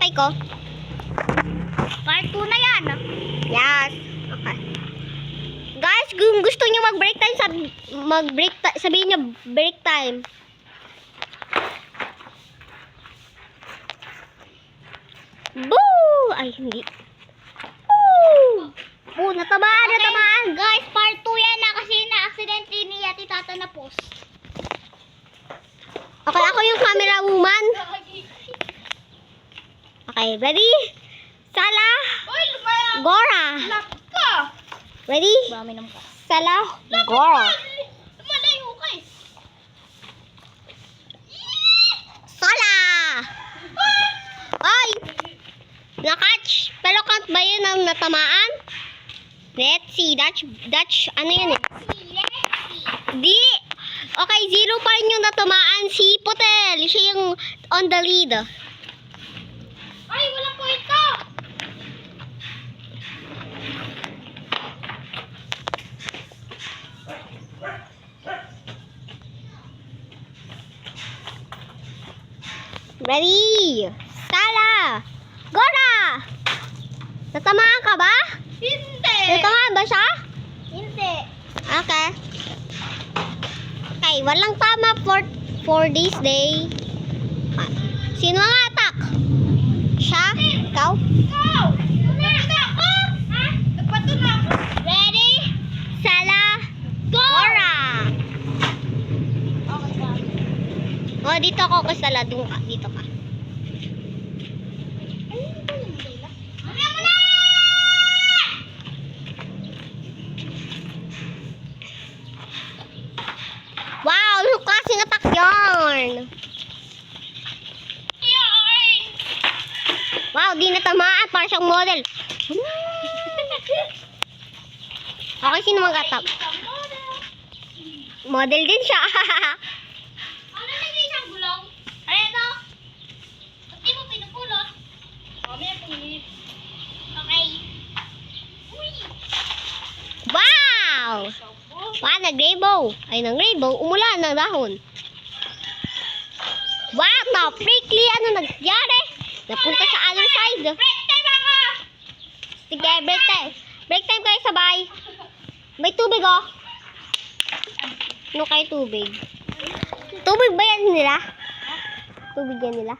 Try ko. Part 2 na yan. Yes. Okay. Guys, kung gusto niyo mag-break time, sabihin niyo break time. Boo! Ay, hindi. Boo! Natamaan. Guys, part 2 yan na kasi na-accidentally ni Yati Tata na post. Okay, ako yung camera woman. Okay, ready? Sala. Uy, lumaya. Gora. Lapit ka. Ready? Marami naman ka. Sala. Gora. Lumalayo ka eh. Sala. Ay! Nakatch. Pero count ba yun ang natamaan? Let's see. Dutch, ano yun eh? Di. Okay, 0 pa rin yung natamaan. Si Putel. Siya yung on the lead. Ay, walang point ka. Ready? Sala. Gora. Natamaan ka ba? Hindi. Natamaan ba siya? Hindi. Okay. Okay, walang tama for this day. Sino ang attack? Siya? Ikaw? Ikaw. Kumita ako. Ha? Nagpato na ako. Ready? Sala. Gora. Okay ba? Oh, dito ako kay Sala. Doon ka. Dito ka. Mamaya mo na! Wow! Anong klaseng attack yarn? Yoy! Wow, di natamaan. Para siyang model. Okay, sino mag-attack? Model din siya. Ano naging isang gulong? Areto? Ba't di mo pinupulot? Mamaya pinip. Okay. Uy! Wow! Wow, nag-rainbow. Ay, ng rainbow, umulan ng dahon. Wow, top prickly. Ano nagyari? Napunta sa other side. Break time ako! Sige, break time. Break time kayo sabay. May tubig, oh. Ano kayo tubig? Tubig ba yan nila? Tubig yan nila?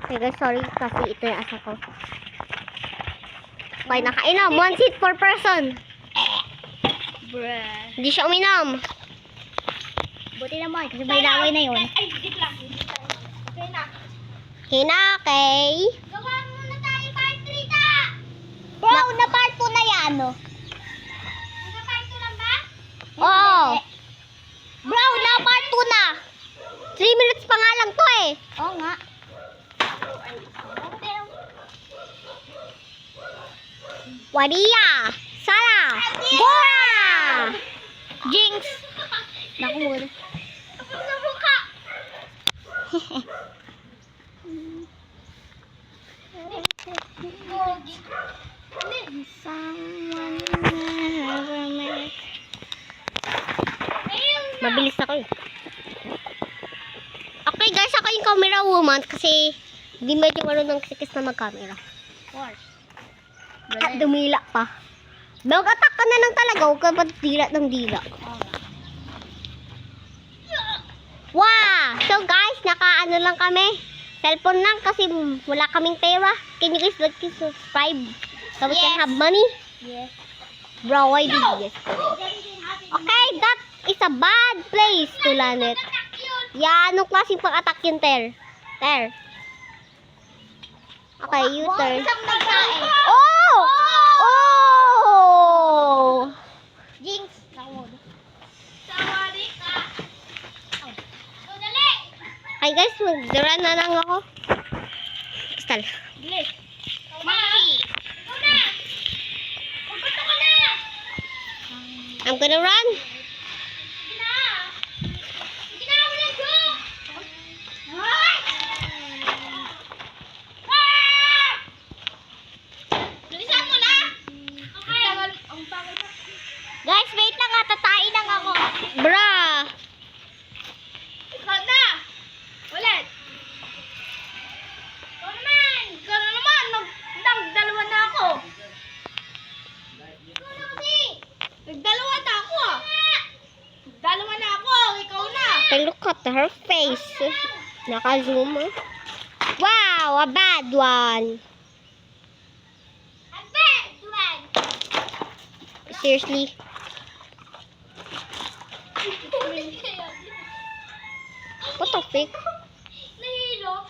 Okay guys, sorry kasi ito yung asa ko. Okay, nakainom. 1 seat per person. Bruh. Hindi siya uminom. Buti naman, kasi may laway na yun. Ay, dito lang. Okay na. Okay na, okay. Gawa muna tayo part 3 ta! Bro, na part 2 na yan, no? Nasa part 2 lang ba? Oo. Bro, na part 2 na. 3 minutes pa nga lang to eh. Oo nga. Wadia. Sala. Gora. Jinx! Naku muna. Tapos na buka! Mabilis ako eh. Okay guys, ako yung camera woman kasi hindi medyo marunong sikis na mag-camera. Of course. At dumila pa. Mag-attack ka na lang talaga, huwag ka dila ng dila. Wow! So guys, naka-ano lang kami. Cellphone lang kasi wala kaming pera. Can you guys like to subscribe so we can have money? Yes. Bro, why did you yes? Okay, that is a bad place to land it. Yeah, anong klaseng pag-attack yun, Ter? Ter. Okay, you turn. Isang nagkain. Oh! Oh! Jinx! Sawari ka! So, dali! Hi guys, mag-run na lang ako. Kristal. Dali! Mami! Una! Magpunta ka na! I'm gonna run. Sige na! Sige na! Walang joke! Ay! Ah! Bilisan mo na! Okay. Ang tagal na. Guys, wait lang ha. Tatain lang ako. Bra. Ikaw na! Ulit! her face. Naka-zoom. Wow, a bad one. A bad one. Seriously. What the frick? Nahilo.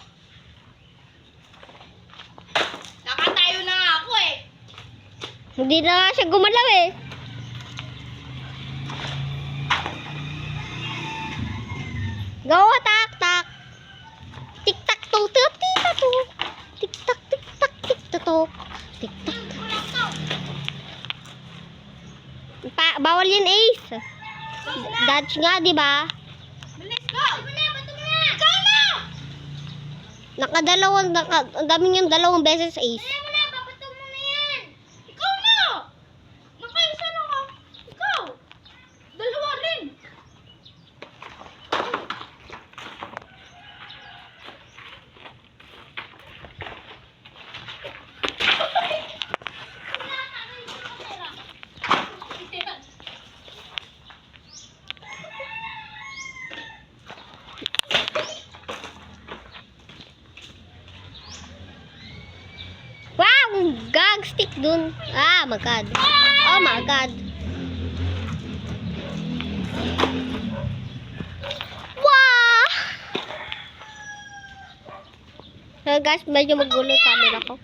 Nakatayo na nga ako eh. Hindi na nga siya gumalaw eh. Go, attack, tak. Tik-tak, to, tita, to. Tik-tak, tik-tak, tik-tak, to. Tik-tak. Bawal yun, Ace. Dodge nga, di ba? Bilis, go. Bato mo na. Ikaw na. Ang daming yung dalawang beses, Ace. Dali mo na. Babato mo na yan. Ikaw na. Nakaisa na ka. Ikaw. Dalawa rin. Wow! Gag stick dun. Ah, my God. Oh my God. Wow! So guys, medyo magulo yung camera ko.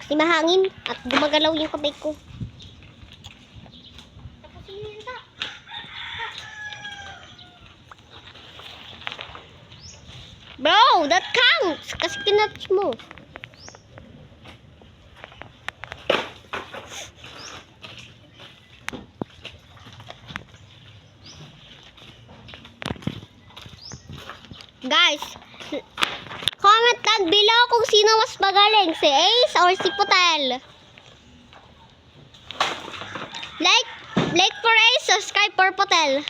Kasi mahangin at gumagalaw yung kamay ko. Tapusin mo yun, ta. Bro, that counts! Kasi kinatch mo. Guys, comment down below kung sino mas magaling, si Ace or si Putel. Like for Ace, subscribe for Putel.